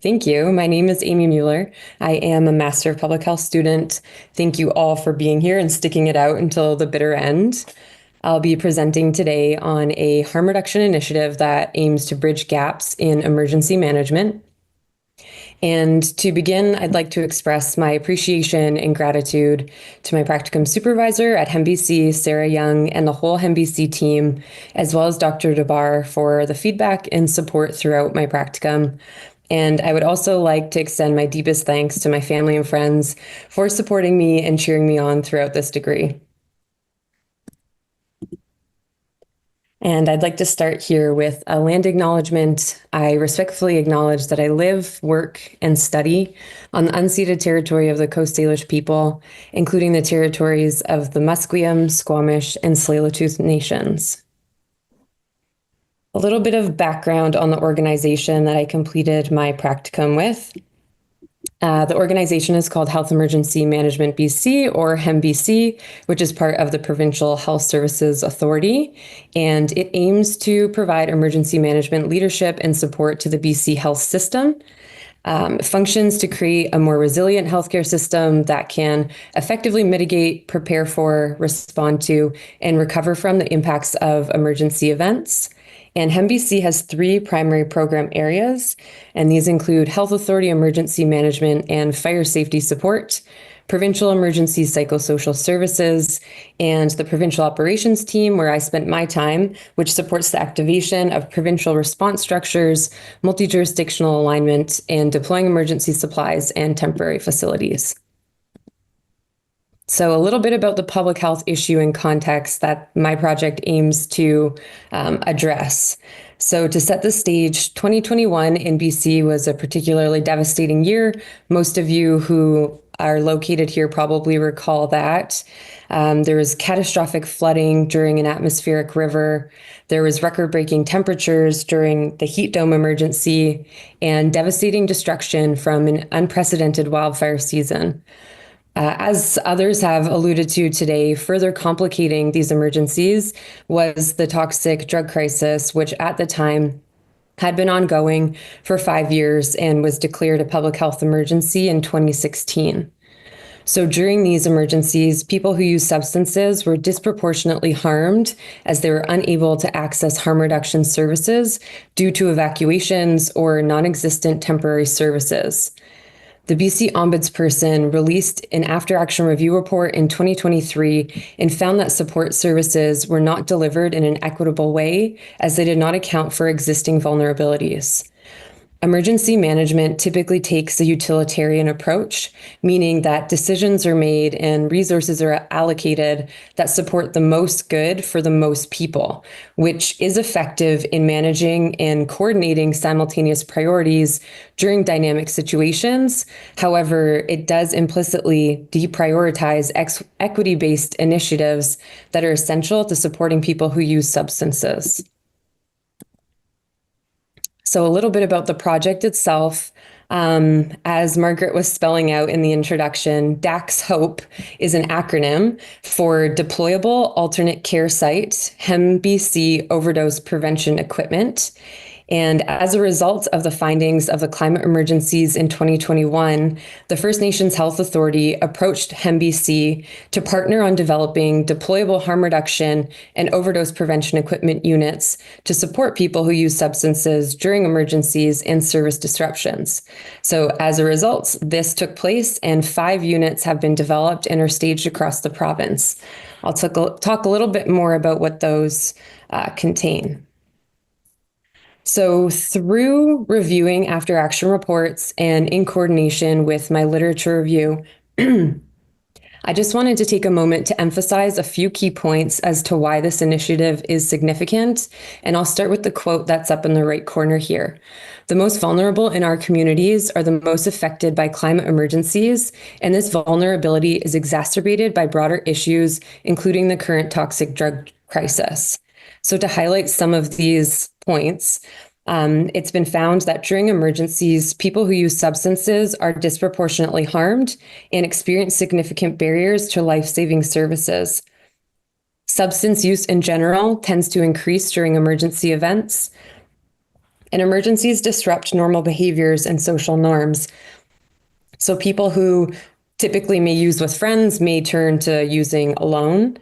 Thank you. My name is Amy Mueller. I am a Master of Public Health student. Thank you all for being here and sticking it out until the bitter end. I'll be presenting today on a harm reduction initiative that aims to bridge gaps in emergency management. And to begin, I'd like to express my appreciation and gratitude to my practicum supervisor at HEMBC, Sarah Young, and the whole HEMBC team, as well as Dr. DeBar for the feedback and support throughout my practicum. And I would also like to extend my deepest thanks to my family and friends for supporting me and cheering me on throughout this degree. And I'd like to start here with a land acknowledgement. I respectfully acknowledge that I live, work, and study on the unceded territory of the Coast Salish people, including the territories of the Musqueam, Squamish, and Tsleil-Waututh nations. A little bit of background on the organization that I completed my practicum with. The organization is called Health Emergency Management BC, or HEMBC, which is part of the Provincial Health Services Authority, and it aims to provide emergency management leadership and support to the BC health system. It functions to create a more resilient healthcare system that can effectively mitigate, prepare for, respond to, and recover from the impacts of emergency events. And HEMBC has three primary program areas, and these include Health Authority Emergency Management and Fire Safety Support, Provincial Emergency Psychosocial Services, and the Provincial Operations Team, where I spent my time, which supports the activation of provincial response structures, multi-jurisdictional alignment, and deploying emergency supplies and temporary facilities. So a little bit about the public health issue and context that my project aims to address. So to set the stage, 2021 in BC was a particularly devastating year. Most of you who are located here probably recall that. There was catastrophic flooding during an atmospheric river. There was record-breaking temperatures during the heat dome emergency and devastating destruction from an unprecedented wildfire season. As others have alluded to today, further complicating these emergencies was the toxic drug crisis, which at the time had been ongoing for 5 years and was declared a public health emergency in 2016. So during these emergencies, people who use substances were disproportionately harmed as they were unable to access harm reduction services due to evacuations or non-existent temporary services. The BC Ombudsperson released an after-action review report in 2023 and found that support services were not delivered in an equitable way as they did not account for existing vulnerabilities. Emergency management typically takes a utilitarian approach, meaning that decisions are made and resources are allocated that support the most good for the most people, which is effective in managing and coordinating simultaneous priorities during dynamic situations. However, it does implicitly deprioritize equity-based initiatives that are essential to supporting people who use substances. So a little bit about the project itself. As Margaret was spelling out in the introduction, DACS HOPE is an acronym for Deployable Alternate Care Site, HEMBC Overdose Prevention Equipment. And as a result of the findings of the climate emergencies in 2021, the First Nations Health Authority approached HEMBC to partner on developing deployable harm reduction and overdose prevention equipment units to support people who use substances during emergencies and service disruptions. So as a result, this took place and 5 units have been developed and are staged across the province. I'll talk a little bit more about what those contain. So through reviewing after action reports and in coordination with my literature review, I just wanted to take a moment to emphasize a few key points as to why this initiative is significant. And I'll start with the quote that's up in the right corner here. The most vulnerable in our communities are the most affected by climate emergencies, and this vulnerability is exacerbated by broader issues, including the current toxic drug crisis. So to highlight some of these points, it's been found that during emergencies, people who use substances are disproportionately harmed and experience significant barriers to life-saving services. Substance use in general tends to increase during emergency events. And emergencies disrupt normal behaviors and social norms. So people who typically may use with friends may turn to using alone.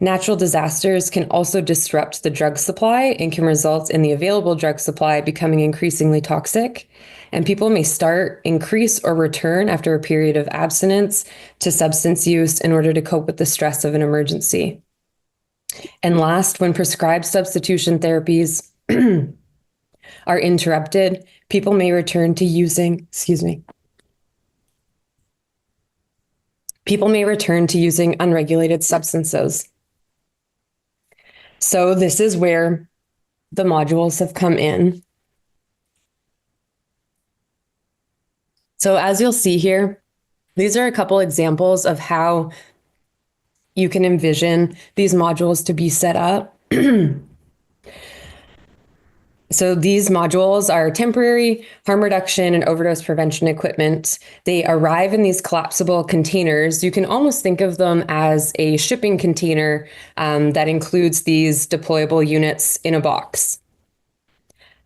Natural disasters can also disrupt the drug supply and can result in the available drug supply becoming increasingly toxic. And people may start, increase, or return after a period of abstinence to substance use in order to cope with the stress of an emergency. And last, when prescribed substitution therapies are interrupted, people may return to using, people may return to using unregulated substances. So this is where the modules have come in. So as you'll see here, these are a couple examples of how you can envision these modules to be set up. So these modules are temporary harm reduction and overdose prevention equipment. They arrive in these collapsible containers. You can almost think of them as a shipping container that includes these deployable units in a box.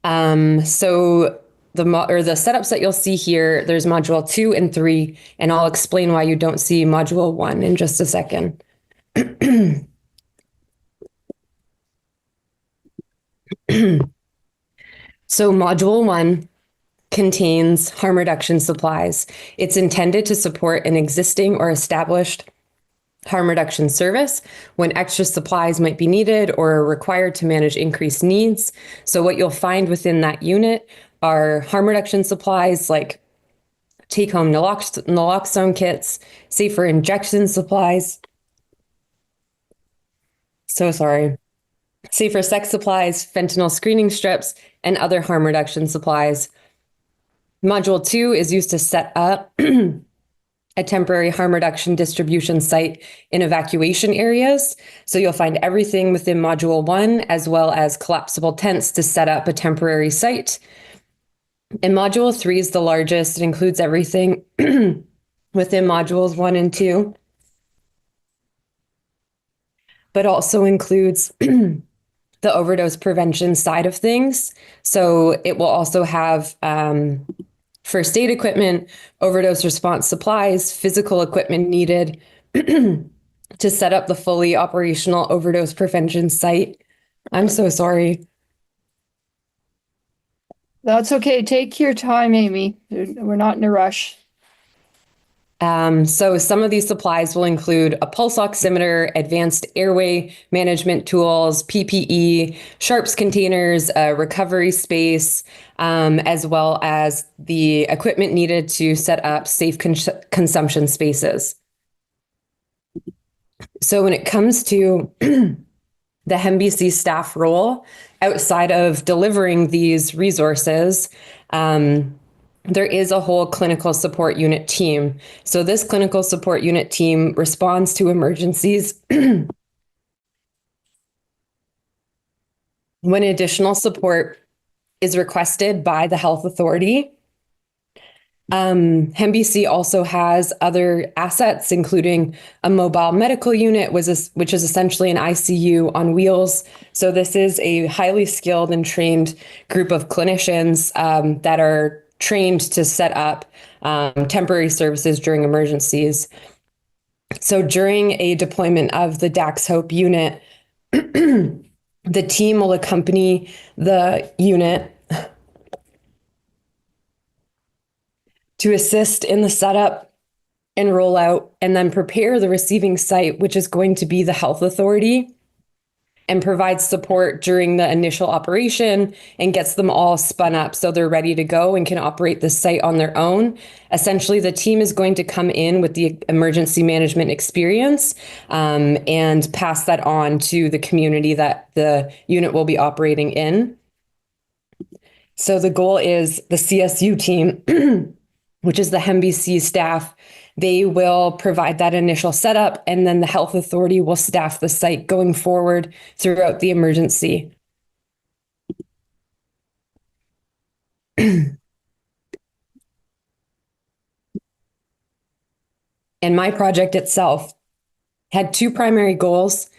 So the setups that you'll see here, there's module 2 and 3, and I'll explain why you don't see module 1 in just a second. So module 1 contains harm reduction supplies. It's intended to support an existing or established harm reduction service when extra supplies might be needed or are required to manage increased needs. So what you'll find within that unit are harm reduction supplies like take-home naloxone kits, safer injection supplies. Safer sex supplies, fentanyl screening strips, and other harm reduction supplies. Module 2 is used to set up a temporary harm reduction distribution site in evacuation areas. So you'll find everything within Module 1, as well as collapsible tents to set up a temporary site. And Module 3 is the largest. It includes everything within Modules 1 and 2, but also includes the overdose prevention side of things. So it will also have first aid equipment, overdose response supplies, physical equipment needed to set up the fully operational overdose prevention site. I'm so sorry. That's okay. Take your time, Amy. We're not in a rush. So some of these supplies will include a pulse oximeter, advanced airway management tools, PPE, sharps containers, a recovery space, as well as the equipment needed to set up safe consumption spaces. So when it comes to the HEMBC staff role, outside of delivering these resources, there is a whole clinical support unit team. So this clinical support unit team responds to emergencies when additional support is requested by the health authority. HEMBC also has other assets, including a mobile medical unit, which is essentially an ICU on wheels. So this is a highly skilled and trained group of clinicians that are trained to set up temporary services during emergencies. So during a deployment of the Dax Hope unit, the team will accompany the unit to assist in the setup and rollout, and then prepare the receiving site, which is going to be the health authority, and provides support during the initial operation and gets them all spun up so they're ready to go and can operate the site on their own. Essentially, the team is going to come in with the emergency management experience and pass that on to the community that the unit will be operating in. So the goal is the CSU team, which is the HEMBC staff. They will provide that initial setup, and then the health authority will staff the site going forward throughout the emergency. And my project itself had two primary goals.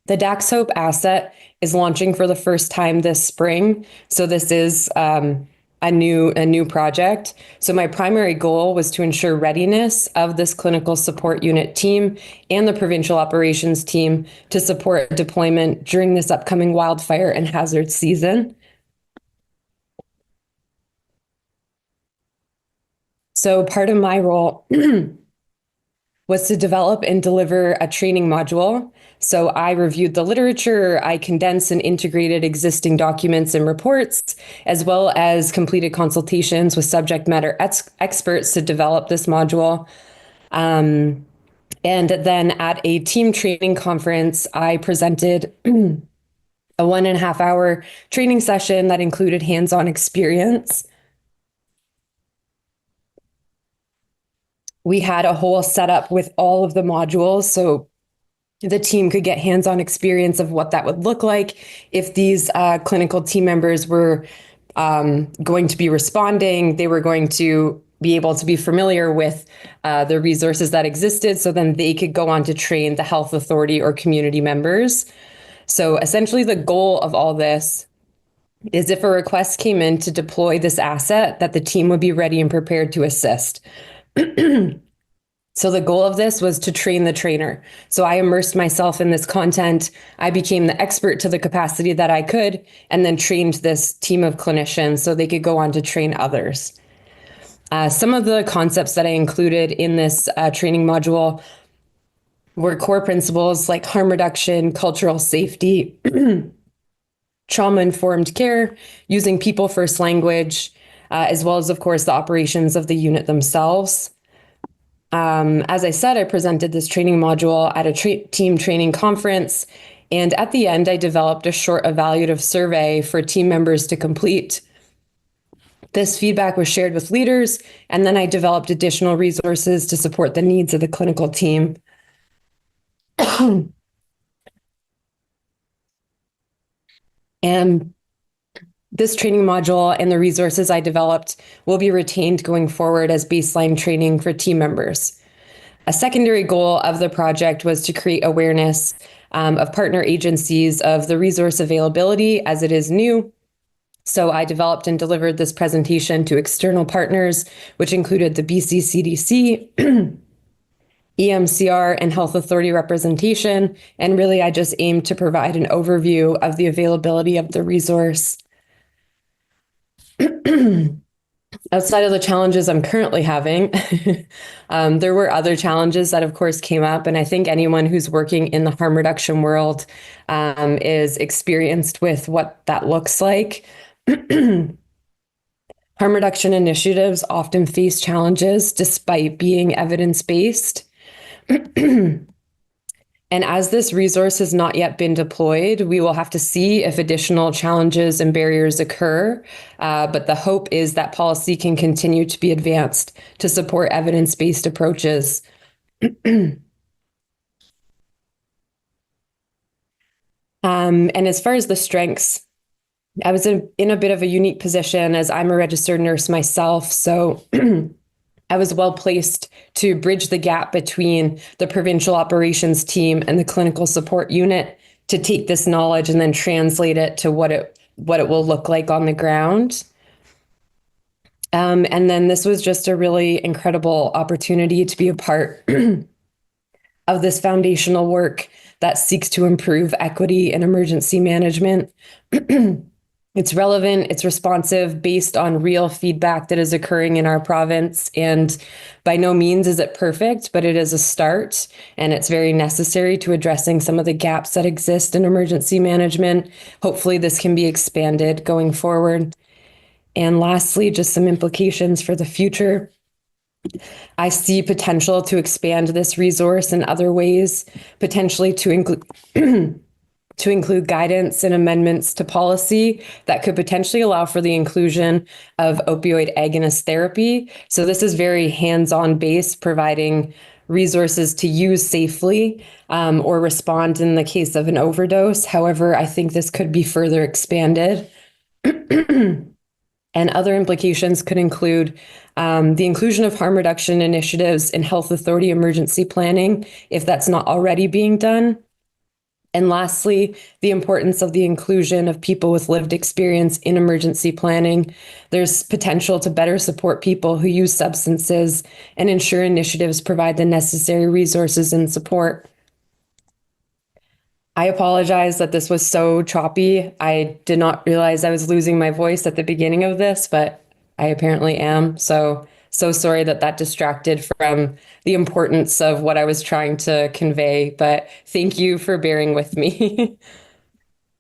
The Dax Hope asset is launching for the first time this spring. So this is a new project. So my primary goal was to ensure readiness of this clinical support unit team and the provincial operations team to support deployment during this upcoming wildfire and hazard season. So part of my role was to develop and deliver a training module. So I reviewed the literature, I condensed and integrated existing documents and reports, as well as completed consultations with subject matter experts to develop this module. And then at a team training conference, I presented a 1.5 hour training session that included hands-on experience. We had a whole setup with all of the modules. So the team could get hands-on experience of what that would look like if these clinical team members were going to be responding. They were going to be able to be familiar with the resources that existed, so then they could go on to train the health authority or community members. So essentially the goal of all this is if a request came in to deploy this asset, that the team would be ready and prepared to assist. So the goal of this was to train the trainer. So I immersed myself in this content. I became the expert to the capacity that I could, and then trained this team of clinicians so they could go on to train others. Some of the concepts that I included in this training module were core principles like harm reduction, cultural safety, trauma-informed care, using people-first language, as well as, of course, the operations of the unit themselves. As I said, I presented this training module at a team training conference. And at the end, I developed a short evaluative survey for team members to complete. This feedback was shared with leaders, and then I developed additional resources to support the needs of the clinical team. And this training module and the resources I developed will be retained going forward as baseline training for team members. A secondary goal of the project was to create awareness of partner agencies of the resource availability as it is new. So I developed and delivered this presentation to external partners, which included the BC CDC, EMCR, and Health Authority representation. And really, I just aimed to provide an overview of the availability of the resource. Outside of the challenges I'm currently having, there were other challenges that, of course, came up. And I think anyone who's working in the harm reduction world is experienced with what that looks like. Harm reduction initiatives often face challenges despite being evidence-based. And as this resource has not yet been deployed, we will have to see if additional challenges and barriers occur. But the hope is that policy can continue to be advanced to support evidence-based approaches. And as far as the strengths, I was in a bit of a unique position as I'm a registered nurse myself. So I was well placed to bridge the gap between the provincial operations team and the clinical support unit to take this knowledge and then translate it to what it will look like on the ground. And then this was just a really incredible opportunity to be a part of this foundational work that seeks to improve equity in emergency management. It's relevant, it's responsive, based on real feedback that is occurring in our province. And by no means is it perfect, but it is a start. And it's very necessary to addressing some of the gaps that exist in emergency management. Hopefully this can be expanded going forward. And lastly, just some implications for the future. I see potential to expand this resource in other ways, potentially to include guidance and amendments to policy that could potentially allow for the inclusion of opioid agonist therapy. So this is very hands-on based, providing resources to use safely or respond in the case of an overdose. However, I think this could be further expanded. And other implications could include the inclusion of harm reduction initiatives in health authority emergency planning, if that's not already being done. And lastly, the importance of the inclusion of people with lived experience in emergency planning. There's potential to better support people who use substances and ensure initiatives provide the necessary resources and support. I apologize that this was so choppy. I did not realize I was losing my voice at the beginning of this, but I apparently am. So sorry that that distracted from the importance of what I was trying to convey, but thank you for bearing with me.